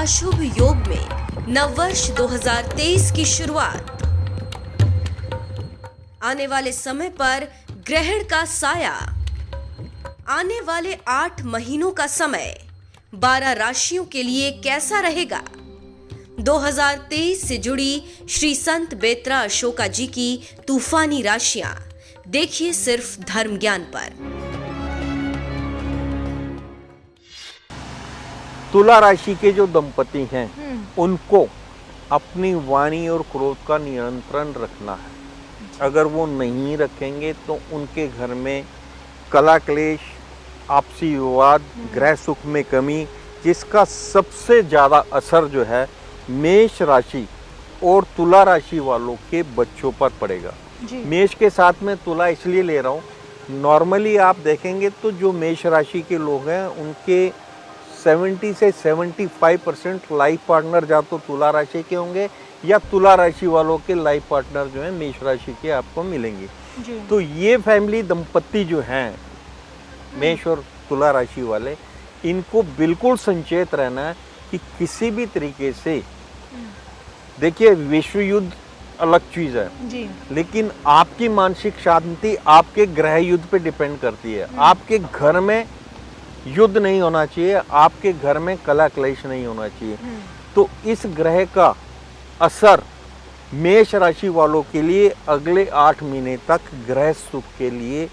अशुभ योग में नववर्ष 2023 की शुरुआत। आने वाले समय पर ग्रहण का साया। आने वाले 8 महीनों का समय 12 राशियों के लिए कैसा रहेगा? 2023 से जुड़ी श्री संत बेत्रा अशोका जी की तूफानी राशियां देखिए सिर्फ धर्म ज्ञान पर। तुला राशि के जो दंपति हैं उनको अपनी वाणी और क्रोध का नियंत्रण रखना है। अगर वो नहीं रखेंगे तो उनके घर में कलह क्लेश, आपसी विवाद, गृह सुख में कमी, जिसका सबसे ज़्यादा असर जो है मेष राशि और तुला राशि वालों के बच्चों पर पड़ेगा। मेष के साथ में तुला इसलिए ले रहा हूँ, नॉर्मली आप देखेंगे तो जो मेष राशि के लोग हैं उनके 70 से 75% लाइफ पार्टनर या तो तुला राशि के होंगे या तुला राशि वालों के लाइफ पार्टनर जो है मेष राशि के आपको मिलेंगे। तो ये फैमिली दंपत्ति जो हैं मेष और तुला राशि वाले, इनको बिल्कुल संचेत रहना है कि किसी भी तरीके से, देखिए विश्व युद्ध अलग चीज है जी, लेकिन आपकी मानसिक शांति आपके गृह युद्ध पे डिपेंड करती है। आपके घर में युद्ध नहीं होना चाहिए, आपके घर में कलह क्लेश नहीं होना चाहिए। तो इस ग्रह का असर मेष राशि वालों के लिए अगले 8 महीने तक गृह सुख के लिए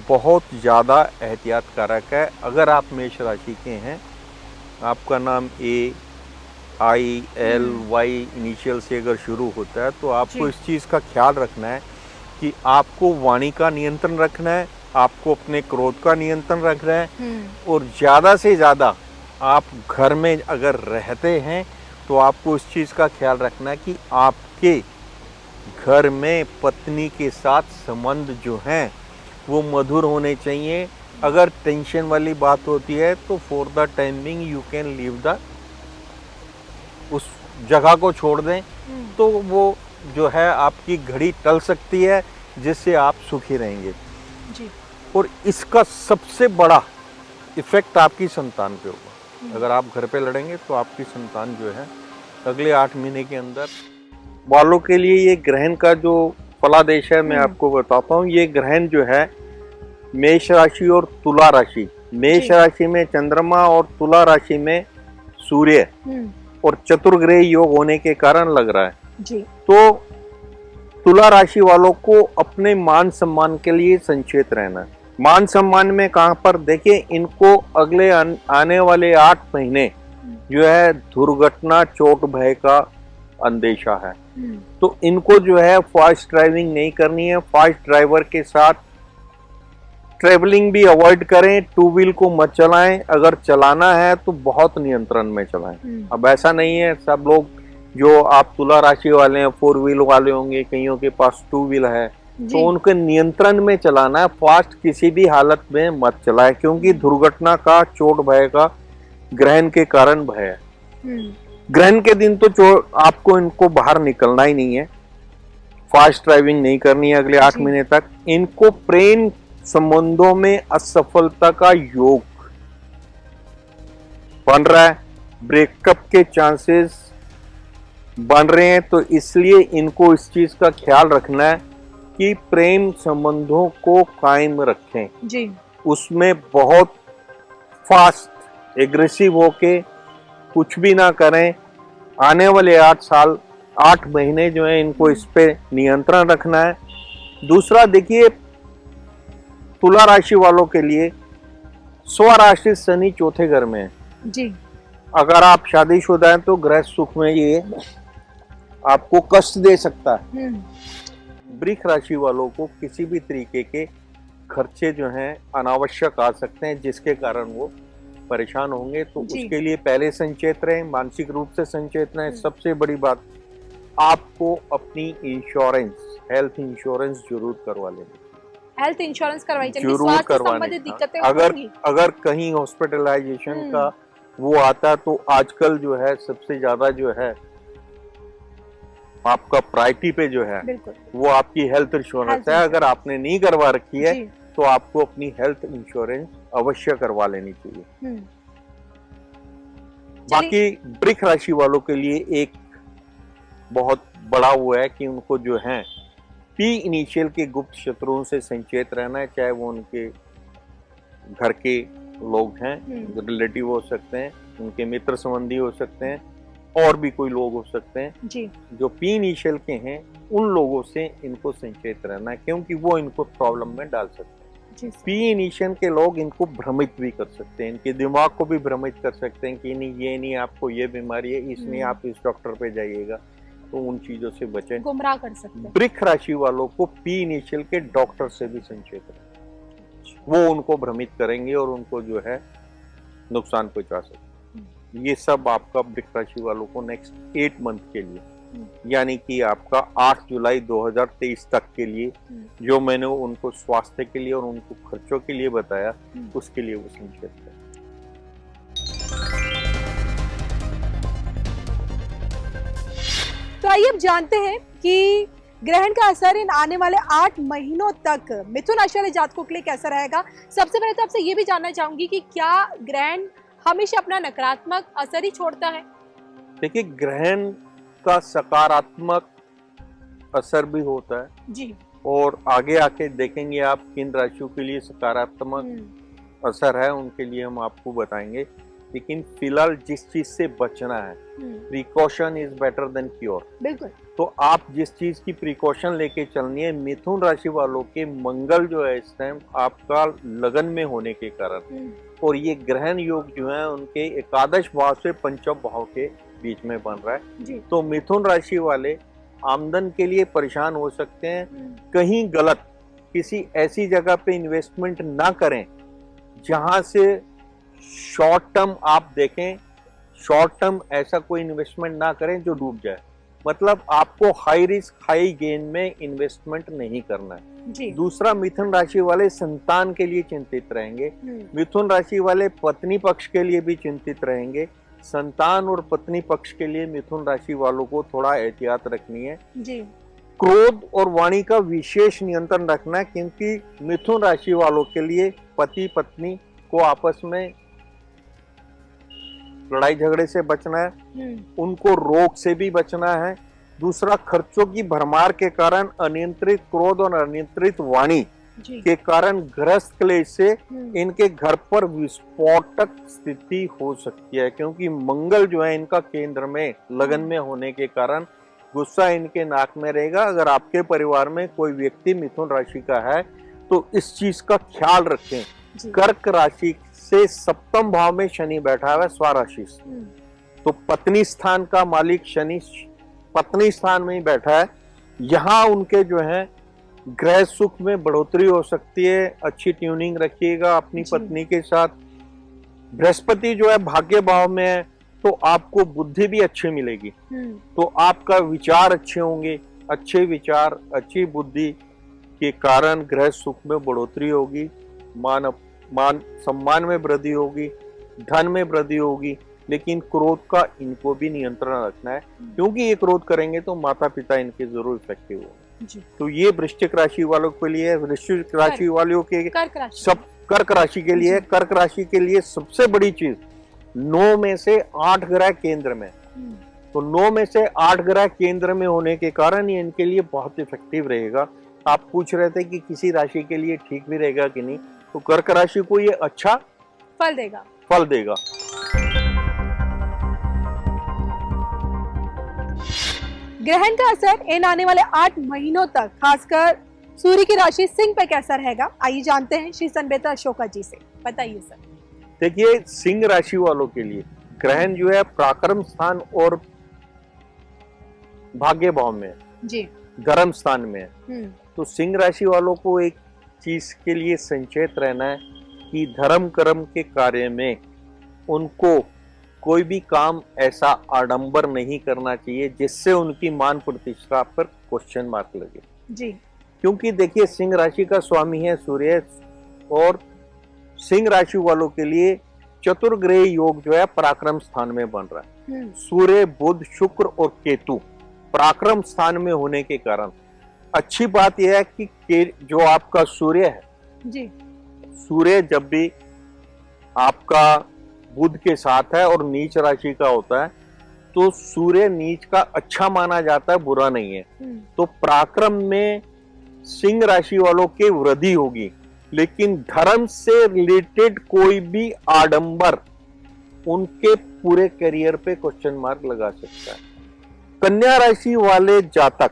बहुत ज़्यादा एहतियात कारक है। अगर आप मेष राशि के हैं, आपका नाम AILY इनिशियल से अगर शुरू होता है, तो आपको इस चीज़ का ख्याल रखना है कि आपको वाणी का नियंत्रण रखना है, आपको अपने क्रोध का नियंत्रण रखना है, और ज़्यादा से ज़्यादा आप घर में अगर रहते हैं तो आपको इस चीज़ का ख्याल रखना है कि आपके घर में पत्नी के साथ संबंध जो हैं वो मधुर होने चाहिए। अगर टेंशन वाली बात होती है तो for the time being you can leave the, उस जगह को छोड़ दें, तो वो जो है आपकी घड़ी टल सकती है, जिससे आप सुखी रहेंगे जी। और इसका सबसे बड़ा इफेक्ट आपकी संतान पे होगा। अगर आप घर पे लड़ेंगे तो आपकी संतान जो है अगले 8 महीने के अंदर वालों के लिए, ये ग्रहण का जो फलादेश है मैं आपको बताता हूँ। ये ग्रहण जो है मेष राशि और तुला राशि, मेष राशि में चंद्रमा और तुला राशि में सूर्य और चतुर्ग्रह योग होने के कारण लग रहा है जी। तो तुला राशि वालों को अपने मान सम्मान के लिए संचेत रहना है। मान सम्मान में कहां पर, देखिए इनको अगले आने वाले 8 महीने जो है दुर्घटना चोट भय का अंदेशा है। तो इनको जो है फास्ट ड्राइविंग नहीं करनी है, फास्ट ड्राइवर के साथ ट्रेवलिंग भी अवॉइड करें, 2 व्हील को मत चलाएं, अगर चलाना है तो बहुत नियंत्रण में चलाएं। अब ऐसा नहीं है सब लोग जो आप तुला राशि वाले हैं 4 व्हील वाले होंगे, कईयों के पास 2 व्हील है, तो उनके नियंत्रण में चलाना है। फास्ट किसी भी हालत में मत चलाएं, क्योंकि दुर्घटना का चोट भय का ग्रहण के कारण भय है। ग्रहण के दिन तो आपको इनको बाहर निकलना ही नहीं है, फास्ट ड्राइविंग नहीं करनी है अगले 8 महीने तक। इनको प्रेम संबंधों में असफलता का योग बन रहा है, ब्रेकअप के चांसेस बन रहे हैं, तो इसलिए इनको इस चीज का ख्याल रखना है कि प्रेम संबंधों को कायम रखें जी। उसमें बहुत फास्ट एग्रेसिव होके कुछ भी ना करें। आने वाले 8 महीने जो है इनको इस पे नियंत्रण रखना है। दूसरा देखिए, तुला राशि वालों के लिए स्वराशि शनि चौथे घर में है जी। अगर आप शादीशुदा हैं तो गृह सुख में ये आपको कष्ट दे सकता है। वृष राशि वालों को किसी भी तरीके के खर्चे जो हैं अनावश्यक आ सकते हैं, जिसके कारण वो परेशान होंगे। तो उसके लिए पहले संचेत रहें, मानसिक रूप से संचेत रहें। सबसे बड़ी बात, आपको अपनी इंश्योरेंस, हेल्थ इंश्योरेंस जरूर करवा लेनी, हेल्थ इंश्योरेंस करवाई चाहिए, जरूर करवानी। अगर कहीं हॉस्पिटलाइजेशन का वो आता, तो आजकल जो है सबसे ज्यादा जो है आपका प्रायोरिटी पे जो है वो आपकी हेल्थ इंश्योरेंस है। अगर आपने नहीं करवा रखी है तो आपको अपनी हेल्थ इंश्योरेंस अवश्य करवा लेनी चाहिए। बाकी वृक्ष राशि वालों के लिए एक बहुत बड़ा वो है कि उनको जो है पी इनिशियल के गुप्त शत्रुओं से संचेत रहना है, चाहे वो उनके घर के लोग हैं, रिलेटिव हो सकते हैं, उनके मित्र संबंधी हो सकते हैं, और भी कोई लोग हो सकते हैं जी। जो पी इनिशियल के हैं, उन लोगों से इनको संचेत रहना है, क्योंकि वो इनको प्रॉब्लम में डाल सकते हैं। पी इनिशियल के लोग इनको भ्रमित भी कर सकते हैं, इनके दिमाग को भी भ्रमित कर सकते हैं कि नहीं ये नहीं, आपको ये बीमारी है, इसलिए आप इस डॉक्टर पे जाइएगा, तो उन चीजों से बचें, गुमराह कर सकते हैं। वृक्ष राशि वालों को पी इनिशियल के डॉक्टर से भी संचेत रखें, वो उनको भ्रमित करेंगे और उनको जो है नुकसान पहुंचा सकते हैं। ये सब आपका वृक्ष राशि वालों को नेक्स्ट 8 मंथ के लिए, यानी कि आपका 8 जुलाई 2023 तक के लिए, जो मैंने उनको स्वास्थ्य के लिए और उनको खर्चों के लिए बताया, उसके लिए वो संचेत करें। तो आइए अब जानते हैं कि ग्रहण का असर इन आने वाले 8 महीनों तक मिथुन राशि वाले जातकों के लिए कैसा रहेगा। सबसे पहले तो आपसे ये भी जानना चाहूंगी कि क्या ग्रहण हमेशा अपना नकारात्मक असर ही छोड़ता है? देखिए, ग्रहण का सकारात्मक असर भी होता है जी, और आगे आके देखेंगे आप किन राशियों के लिए सकारात्मक असर है, उनके लिए हम आपको बताएंगे। लेकिन फिलहाल जिस चीज से बचना है, precaution is better than cure. बिल्कुल। तो आप जिस चीज की प्रिकॉशन लेके चलनी है, मिथुन राशि वालों के मंगल जो है इस टाइम आपका लगन में होने के कारण, और ये ग्रहण योग जो है उनके एकादश भाव से पंचम भाव के बीच में बन रहा है जी। तो मिथुन राशि वाले आमदन के लिए परेशान हो सकते हैं। कहीं गलत किसी ऐसी जगह पे इन्वेस्टमेंट ना करें जहां से शॉर्ट टर्म आप देखें, शॉर्ट टर्म ऐसा कोई इन्वेस्टमेंट ना करें जो डूब जाए। मतलब आपको हाई रिस्क हाई गेन में इन्वेस्टमेंट नहीं करना है जी। दूसरा, मिथुन राशि वाले संतान के लिए चिंतित रहेंगे। मिथुन राशि वाले पत्नी पक्ष के लिए भी चिंतित रहेंगे। संतान और पत्नी पक्ष के लिए मिथुन राशि वालों को थोड़ा एहतियात रखनी है जी। क्रोध और वाणी का विशेष नियंत्रण रखना है, क्योंकि मिथुन राशि वालों के लिए पति पत्नी को आपस में लड़ाई झगड़े से बचना है, उनको रोग से भी बचना है। दूसरा, खर्चों की भरमार के कारण अनियंत्रित क्रोध और अनियंत्रित वाणी के कारण ग्रस्त क्लेश से इनके घर पर विस्फोटक स्थिति हो सकती है, क्योंकि मंगल जो है इनका केंद्र में लगन में होने के कारण गुस्सा इनके नाक में रहेगा। अगर आपके परिवार में कोई व्यक्ति मिथुन राशि का है तो इस चीज का ख्याल रखें। कर्क राशि से सप्तम भाव में शनि बैठा हुआ है स्वराशि से, तो पत्नी स्थान का मालिक शनि पत्नी स्थान में ही बैठा है। यहाँ उनके जो है ग्रह सुख में बढ़ोतरी हो सकती है। अच्छी ट्यूनिंग रखिएगा अपनी पत्नी के साथ। बृहस्पति जो है भाग्य भाव में है, तो आपको बुद्धि भी अच्छी मिलेगी, तो आपका विचार अच्छे होंगे। अच्छे विचार अच्छी बुद्धि के कारण ग्रह सुख में बढ़ोतरी होगी, मान सम्मान में वृद्धि होगी, धन में वृद्धि होगी। लेकिन क्रोध का इनको भी नियंत्रण रखना है, क्योंकि ये क्रोध करेंगे तो माता पिता इनके जरूर इफेक्टिव होंगे। तो ये वृश्चिक राशि वालों के लिए, वृश्चिक राशि वालों के सब कर्क राशि के लिए, कर्क राशि के लिए सबसे बड़ी चीज 9 में से 8 ग्रह केंद्र में, तो 9 में से 8 ग्रह केंद्र में होने के कारण ये इनके लिए बहुत इफेक्टिव रहेगा। आप पूछ रहे थे कि किसी राशि के लिए ठीक भी रहेगा कि नहीं, तो कर्क राशि को ये अच्छा फल देगा। ग्रहण का असर इन आने वाले 8 महीनों तक खासकर सूर्य की राशि सिंह पे कैसा रहेगा, आइए जानते हैं श्री संबेता अशोका जी से। बताइए सर। देखिए, सिंह राशि वालों के लिए ग्रहण जो है पराक्रम स्थान और भाग्य भाव में जी, धर्म स्थान में है। तो सिंह राशि वालों को एक चीज के लिए संचेत रहना है कि धर्म कर्म के कार्य में उनको कोई भी काम ऐसा आडंबर नहीं करना चाहिए जिससे उनकी मान प्रतिष्ठा पर क्वेश्चन मार्क लगे जी। क्योंकि देखिए, सिंह राशि का स्वामी है सूर्य, और सिंह राशि वालों के लिए चतुर्ग्रह योग जो है पराक्रम स्थान में बन रहा है। सूर्य बुध शुक्र और केतु पराक्रम स्थान में होने के कारण अच्छी बात यह है कि जो आपका सूर्य है जी, सूर्य जब भी आपका बुध के साथ है और नीच राशि का होता है, तो सूर्य नीच का अच्छा माना जाता है, बुरा नहीं है। तो पराक्रम में सिंह राशि वालों के वृद्धि होगी, लेकिन धर्म से रिलेटेड कोई भी आडंबर उनके पूरे करियर पे क्वेश्चन मार्क लगा सकता है। कन्या राशि वाले जातक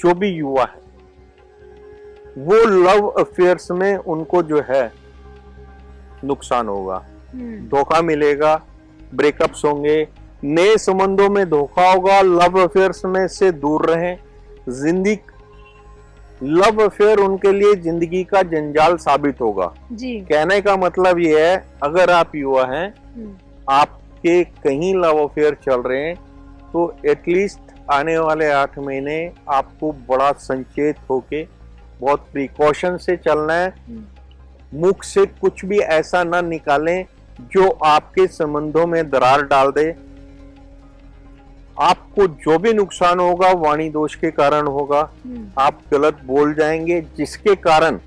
जो भी युवा है, वो लव अफेयर्स में उनको जो है नुकसान होगा, धोखा मिलेगा, ब्रेकअप्स होंगे, नए संबंधों में धोखा होगा। लव अफेयर्स में से दूर रहें। जिंदगी लव अफेयर उनके लिए जिंदगी का जंजाल साबित होगा जी। कहने का मतलब ये है, अगर आप युवा हैं, आपके कहीं लव अफेयर चल रहे हैं, तो एटलीस्ट आने वाले 8 महीने आपको बड़ा संचेत होके बहुत प्रिकॉशन से चलना है। मुख से कुछ भी ऐसा ना निकालें जो आपके संबंधों में दरार डाल दे। आपको जो भी नुकसान होगा वाणी दोष के कारण होगा, आप गलत बोल जाएंगे, जिसके कारण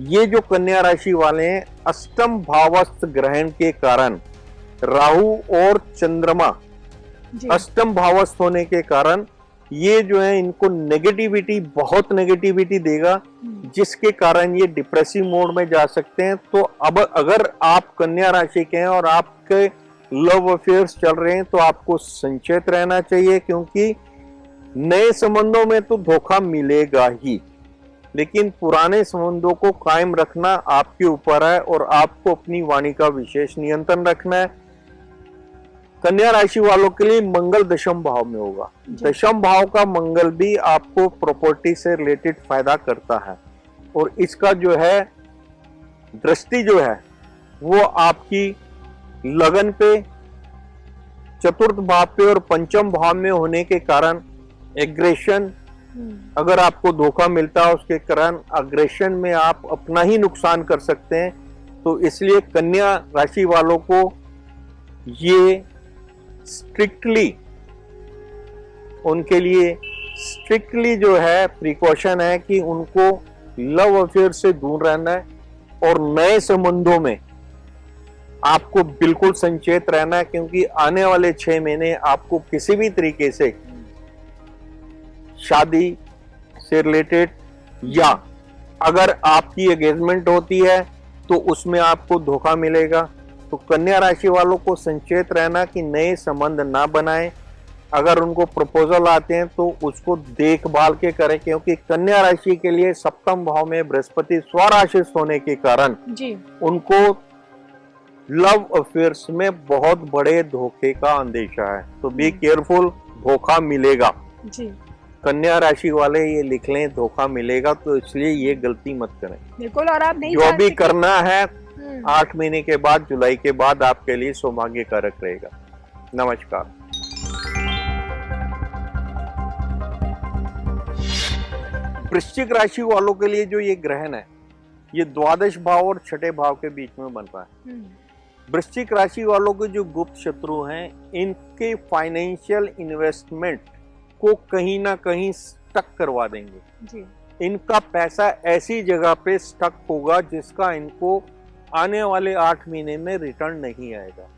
ये जो कन्या राशि वाले हैं, अष्टम भावस्थ ग्रहण के कारण राहु और चंद्रमा अष्टम भावस्थ होने के कारण ये जो है इनको नेगेटिविटी, बहुत नेगेटिविटी देगा, जिसके कारण ये डिप्रेसिव मोड में जा सकते हैं। तो अब अगर आप कन्या राशि के हैं और आपके लव अफेयर्स चल रहे हैं, तो आपको संचेत रहना चाहिए, क्योंकि नए संबंधों में तो धोखा मिलेगा ही, लेकिन पुराने संबंधों को कायम रखना आपके ऊपर है और आपको अपनी वाणी का विशेष नियंत्रण रखना है। कन्या राशि वालों के लिए मंगल दशम भाव में होगा। दशम भाव का मंगल भी आपको प्रॉपर्टी से रिलेटेड फायदा करता है, और इसका जो है दृष्टि जो है वो आपकी लगन पे, चतुर्थ भाव पे और पंचम भाव में होने के कारण एग्रेशन, अगर आपको धोखा मिलता है उसके कारण अग्रेशन में आप अपना ही नुकसान कर सकते हैं। तो इसलिए कन्या राशि वालों को ये स्ट्रिक्टली, उनके लिए स्ट्रिक्टली जो है प्रिकॉशन है कि उनको लव अफेयर से दूर रहना है, और नए संबंधों में आपको बिल्कुल संचेत रहना है, क्योंकि आने वाले 6 महीने आपको किसी भी तरीके से शादी से रिलेटेड, या अगर आपकी एंगेजमेंट होती है तो उसमें आपको धोखा मिलेगा। तो कन्या राशि वालों को संचेत रहना कि नए संबंध ना बनाएं। अगर उनको प्रपोजल आते हैं तो उसको देखभाल के करें, क्योंकि कन्या राशि के लिए सप्तम भाव में बृहस्पति स्वराशित होने के कारण उनको लव अफेयर्स में बहुत बड़े धोखे का अंदेशा है। तो बी केयरफुल, धोखा मिलेगा जी। कन्या राशि वाले ये लिख लें, धोखा मिलेगा, तो इसलिए ये गलती मत करें। बिल्कुल। और आप नहीं जो भी करना है 8 महीने के बाद, जुलाई के बाद आपके लिए सौभाग्य कारक रहेगा। नमस्कार। वृश्चिक राशि वालों के लिए जो ये ग्रहण है, ये द्वादश भाव और छठे भाव के बीच में बन रहा है। वृश्चिक राशि वालों के जो गुप्त शत्रु हैं, इनके फाइनेंशियल इन्वेस्टमेंट को कहीं ना कहीं स्टक करवा देंगे जी। इनका पैसा ऐसी जगह पे स्टक होगा जिसका इनको आने वाले 8 महीने में रिटर्न नहीं आएगा।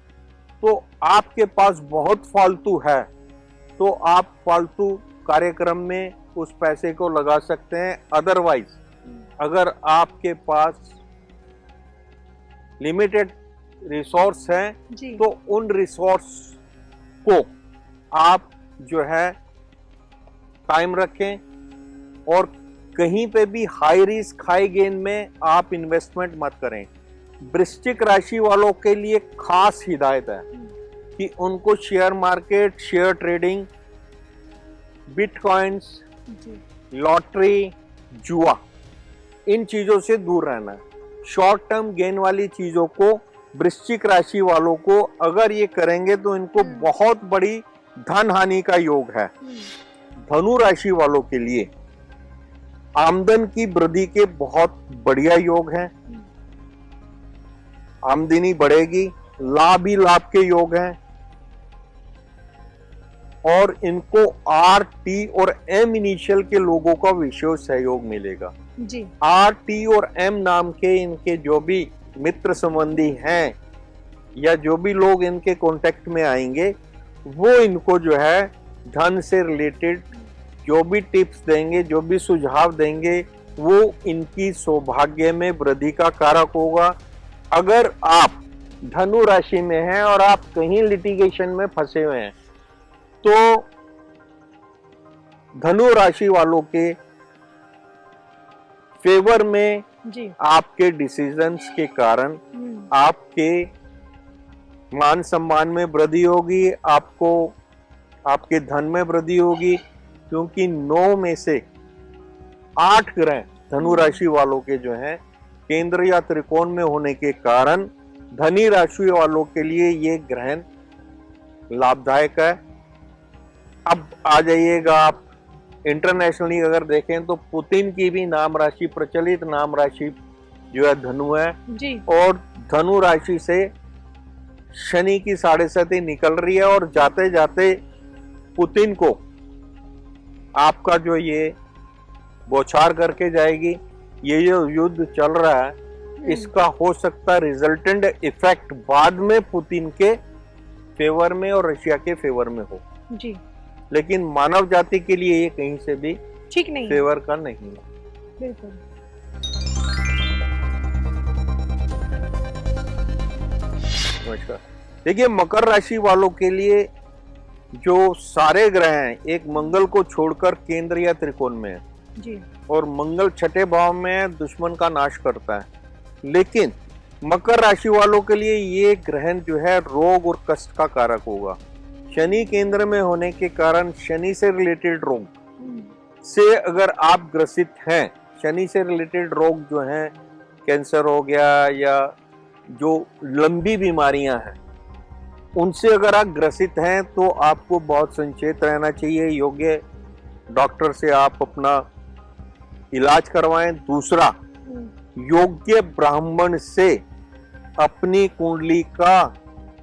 तो आपके पास बहुत फालतू है, तो आप फालतू कार्यक्रम में उस पैसे को लगा सकते हैं। अदरवाइज अगर आपके पास लिमिटेड रिसोर्स हैं, तो उन रिसोर्स को आप जो है कायम रखें, और कहीं पे भी हाई रिस्क हाई गेन में आप इन्वेस्टमेंट मत करें। वृश्चिक राशि वालों के लिए खास हिदायत है कि उनको share market, share trading, bitcoins, lottery, जुआ, इन चीजों से दूर रहना है। शॉर्ट टर्म गेन वाली चीजों को वृश्चिक राशि वालों को अगर ये करेंगे तो इनको बहुत बड़ी धन हानि का योग है। धनु राशि वालों के लिए आमदन की वृद्धि के बहुत बढ़िया योग हैं। आमदनी बढ़ेगी, लाभ ही लाभ के योग हैं, और इनको आर, टी और एम इनिशियल के लोगों का विशेष सहयोग मिलेगा जी। आर, टी और एम नाम के इनके जो भी मित्र संबंधी हैं, या जो भी लोग इनके कांटेक्ट में आएंगे वो इनको जो है धन से रिलेटेड जो भी टिप्स देंगे, जो भी सुझाव देंगे, वो इनकी सौभाग्य में वृद्धि का कारक होगा। अगर आप धनु राशि में हैं और आप कहीं लिटिगेशन में फंसे हुए हैं तो धनु राशि वालों के फेवर में जी आपके डिसीजंस के कारण आपके मान सम्मान में वृद्धि होगी, आपको आपके धन में वृद्धि होगी, क्योंकि 9 में से 8 ग्रह धनु राशि वालों के जो हैं केंद्र या त्रिकोण में होने के कारण धनी राशि वालों के लिए ये ग्रहण लाभदायक है। अब आ जाइएगा आप इंटरनेशनली अगर देखें तो पुतिन की भी नाम राशि, प्रचलित नाम राशि जो है धनु है जी और धनु राशि से शनि की 7.5 निकल रही है और जाते जाते पुतिन को आपका जो ये बौछार करके जाएगी। ये जो युद्ध चल रहा है इसका हो सकता है रिजल्टेंट इफेक्ट बाद में पुतिन के फेवर में और रशिया के फेवर में हो जी, लेकिन मानव जाति के लिए ये कहीं से भी ठीक नहीं है। फेवर का नहीं है। बिल्कुल। नमस्कार। देखिए मकर राशि वालों के लिए जो सारे ग्रह हैं एक मंगल को छोड़कर केंद्र या त्रिकोण में है जी और मंगल छठे भाव में है, दुश्मन का नाश करता है। लेकिन मकर राशि वालों के लिए ये ग्रहण जो है रोग और कष्ट का कारक होगा। शनि केंद्र में होने के कारण शनि से रिलेटेड रोग से अगर आप ग्रसित हैं, शनि से रिलेटेड रोग जो हैं कैंसर हो गया या जो लंबी बीमारियां हैं उनसे अगर आप ग्रसित हैं तो आपको बहुत सचेत रहना चाहिए। योग्य डॉक्टर से आप अपना इलाज करवाएं। दूसरा, योग्य ब्राह्मण से अपनी कुंडली का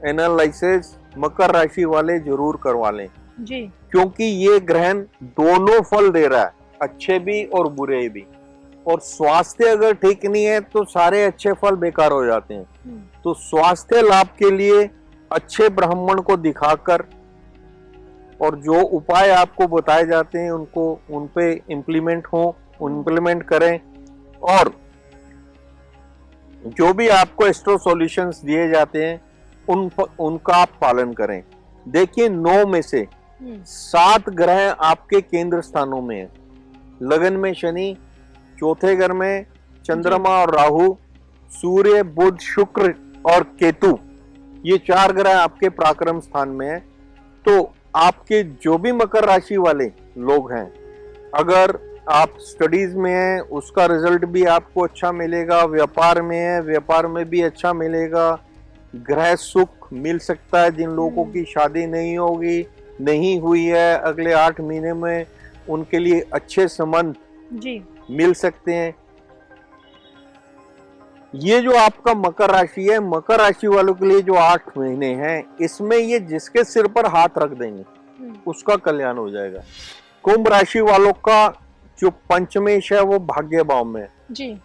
एनालिसिस मकर राशि वाले जरूर करवा लें जी, क्योंकि ये ग्रहण दोनों फल दे रहा है, अच्छे भी और बुरे भी। और स्वास्थ्य अगर ठीक नहीं है तो सारे अच्छे फल बेकार हो जाते हैं। तो स्वास्थ्य लाभ के लिए अच्छे ब्राह्मण को दिखाकर और जो उपाय आपको बताए जाते हैं उनको उन पे इम्प्लीमेंट करें और जो भी आपको एस्ट्रो सॉल्यूशंस दिए जाते हैं उनका आप पालन करें। देखिए 9 में से 7 ग्रह आपके केंद्र स्थानों में है। लगन में शनि, चौथे घर में चंद्रमा और राहु, सूर्य, बुध, शुक्र और केतु, ये 4 ग्रह आपके पराक्रम स्थान में है। तो आपके जो भी मकर राशि वाले लोग हैं, अगर आप स्टडीज में हैं उसका रिजल्ट भी आपको अच्छा मिलेगा, व्यापार में है व्यापार में भी अच्छा मिलेगा, ग्रह सुख मिल सकता है। जिन लोगों की शादी नहीं हुई है अगले 8 महीने में उनके लिए अच्छे संबंध जी मिल सकते हैं। ये जो आपका मकर राशि है, मकर राशि वालों के लिए जो 8 महीने हैं इसमें ये जिसके सिर पर हाथ रख देंगे उसका कल्याण हो जाएगा। कुंभ राशि वालों का जो पंचमेश है वो भाग्य भाव में है जी,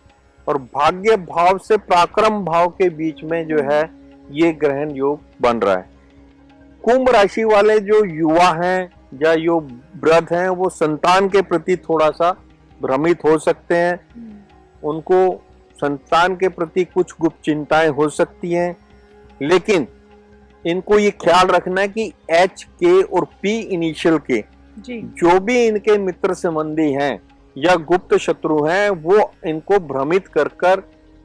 और भाग्य भाव से पराक्रम भाव के बीच में जो है ये ग्रहण योग बन रहा है। कुंभ राशि वाले जो युवा हैं या जो वृद्ध हैं वो संतान के प्रति थोड़ा सा भ्रमित हो सकते हैं। उनको संतान के प्रति कुछ गुप्त चिंताएं हो सकती हैं, लेकिन इनको ये ख्याल रखना है कि एच, के और पी इनिशियल के जी जो भी इनके मित्र संबंधी हैं या गुप्त शत्रु हैं वो इनको भ्रमित कर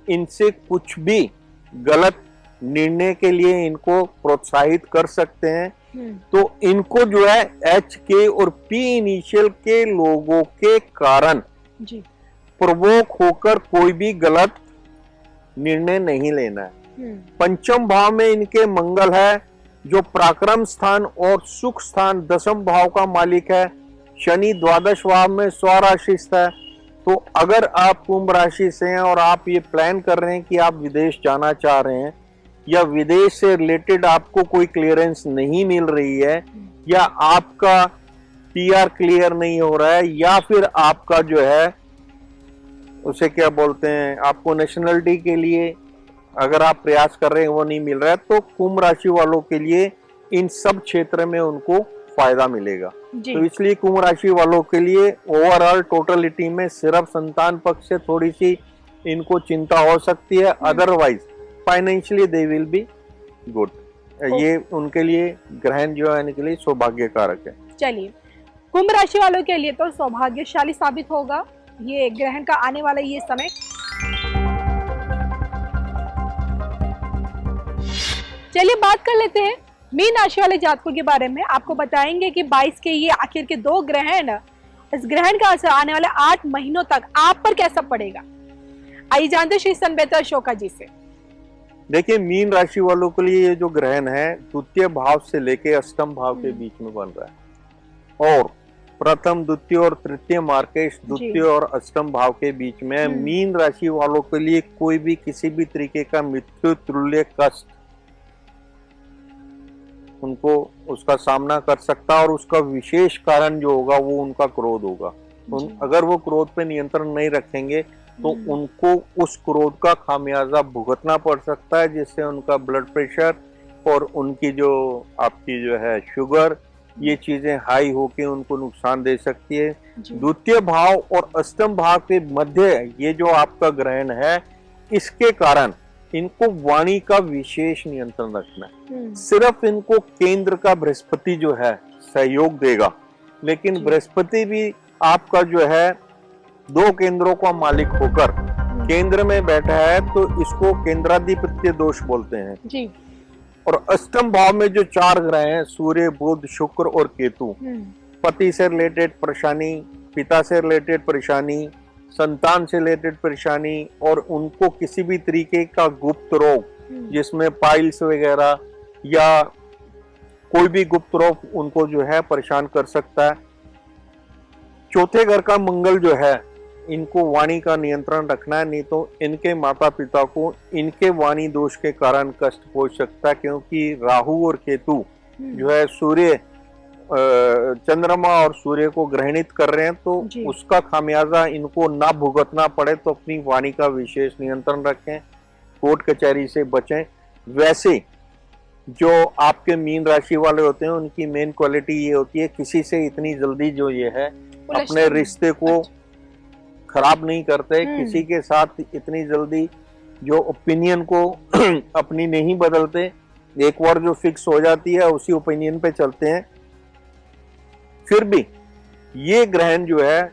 इनसे कुछ भी गलत निर्णय के लिए इनको प्रोत्साहित कर सकते हैं। तो इनको जो है एच, के और पी इनिशियल के लोगों के कारण जी प्रवोक होकर कोई भी गलत निर्णय नहीं लेना है। पंचम भाव में इनके मंगल है जो पराक्रम स्थान और सुख स्थान 10वें भाव का मालिक है। शनि 12वें भाव में स्वराशि है। तो अगर आप कुंभ राशि से हैं और आप ये प्लान कर रहे हैं कि आप विदेश जाना चाह रहे हैं या विदेश से रिलेटेड आपको कोई क्लियरेंस नहीं मिल रही है या आपका पीआर क्लियर नहीं हो रहा है या फिर आपका जो है उसे क्या बोलते हैं, आपको नेशनलिटी के लिए अगर आप प्रयास कर रहे हैं वो नहीं मिल रहा है, तो कुंभ राशि वालों के लिए इन सब क्षेत्र में उनको फायदा मिलेगा। जी। तो इसलिए कुंभ राशि वालों के लिए ओवरऑल टोटलिटी में सिर्फ संतान पक्ष से थोड़ी सी इनको चिंता हो सकती है, otherwise financially they will be good. ये उनके लिए ग्रहण जो है इनके लिए सौभाग्यकारक है। चलिए, कुंभ राशि वालों के लिए तो सौभाग्यशाली साबित होगा ये ग्रहण का आने वाला ये समय। चलिए बात कर लेते हैं मीन राशि वाले जातकों के बारे में। आपको बताएंगे कि 22 के ये आखिर के 2 ग्रहण, इस ग्रहण का असर आने वाले 8 महीनों तक आप पर कैसा पड़ेगा। आइए जानते हैं श्री संवेता अशोका जी से। देखिए, मीन राशि वालों के लिए ये जो ग्रहण है द्वितीय भाव से लेके अष्टम भाव के बीच में बन रहा है, और प्रथम, द्वितीय और तृतीय मार्केश द्वितीय और अष्टम भाव के बीच में। मीन राशि वालों के लिए कोई भी किसी भी तरीके का मृत्यु तुल्य कष्ट उनको उसका सामना कर सकता है, और उसका विशेष कारण जो होगा वो उनका क्रोध होगा। अगर वो क्रोध पे नियंत्रण नहीं रखेंगे तो उनको उस क्रोध का खामियाजा भुगतना पड़ सकता है, जिससे उनका ब्लड प्रेशर और उनकी जो आपकी जो है शुगर, ये चीजें हाई होके उनको नुकसान दे सकती है। द्वितीय भाव और अष्टम भाव के मध्य ये जो आपका ग्रहण है, इसके कारण इनको वाणी का विशेष नियंत्रण रखना है। सिर्फ इनको केंद्र का बृहस्पति जो है सहयोग देगा, लेकिन बृहस्पति भी आपका जो है 2 केंद्रों का मालिक होकर केंद्र में बैठा है, तो इसको केंद्राधिपत्य दोष बोलते हैं जी। और अष्टम भाव में जो 4 ग्रह हैं, सूर्य, बुध, शुक्र और केतु, पति से रिलेटेड परेशानी, पिता से रिलेटेड परेशानी, संतान से रिलेटेड परेशानी, और उनको किसी भी तरीके का गुप्त रोग जिसमें पाइल्स वगैरह या कोई भी गुप्त रोग उनको जो है परेशान कर सकता है। चौथे घर का मंगल जो है, इनको वाणी का नियंत्रण रखना है, नहीं तो इनके माता पिता को इनके वाणी दोष के कारण कष्ट पहुंच सकता है, क्योंकि राहु और केतु जो है सूर्य, चंद्रमा और सूर्य को ग्रहणित कर रहे हैं, तो उसका खामियाजा इनको ना भुगतना पड़े, तो अपनी वाणी का विशेष नियंत्रण रखें, कोर्ट कचहरी से बचें। वैसे जो आपके मीन राशि वाले होते हैं, उनकी मेन क्वालिटी ये होती है, किसी से इतनी जल्दी जो ये है अपने रिश्ते को खराब नहीं करते, किसी के साथ इतनी जल्दी जो ओपिनियन को अपनी नहीं बदलते, एक बार जो फिक्स हो जाती है उसी ओपिनियन पे चलते हैं। फिर भी ये ग्रहण जो है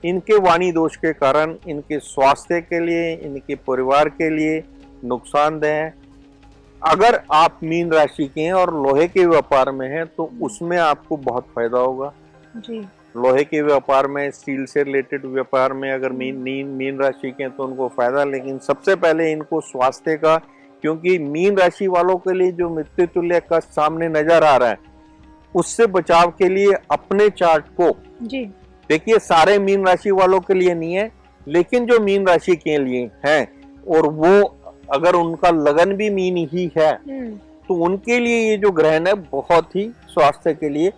इनके वाणी दोष के कारण इनके स्वास्थ्य के लिए, इनके परिवार के लिए नुकसानदेह है। अगर आप मीन राशि के हैं और लोहे के व्यापार में हैं, तो उसमें आपको बहुत फायदा होगा जी। लोहे के व्यापार में, स्टील से रिलेटेड व्यापार में अगर मीन राशि के हैं तो उनको फायदा, लेकिन सबसे पहले इनको स्वास्थ्य का, क्योंकि मीन राशि वालों के लिए जो मृत्यु तुल्य कष्ट सामने नजर आ रहा है, उससे बचाव के लिए अपने चार्ट को जी, देखिए सारे मीन राशि वालों के लिए नहीं है, लेकिन जो मीन राशि के लिए हैं और वो अगर उनका लगन भी मीन ही है, तो उनके लिए ये जो ग्रहण है बहुत ही स्वास्थ्य के लिए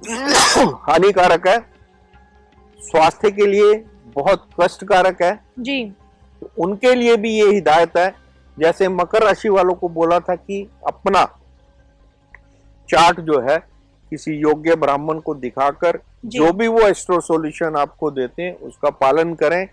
हानिकारक है, स्वास्थ्य के लिए बहुत कष्टकारक है जी। तो उनके लिए भी ये हिदायत है, जैसे मकर राशि वालों को बोला था कि अपना चार्ट जो है किसी योग्य ब्राह्मण को दिखाकर जो भी वो एस्ट्रो सॉल्यूशन आपको देते हैं उसका पालन करें।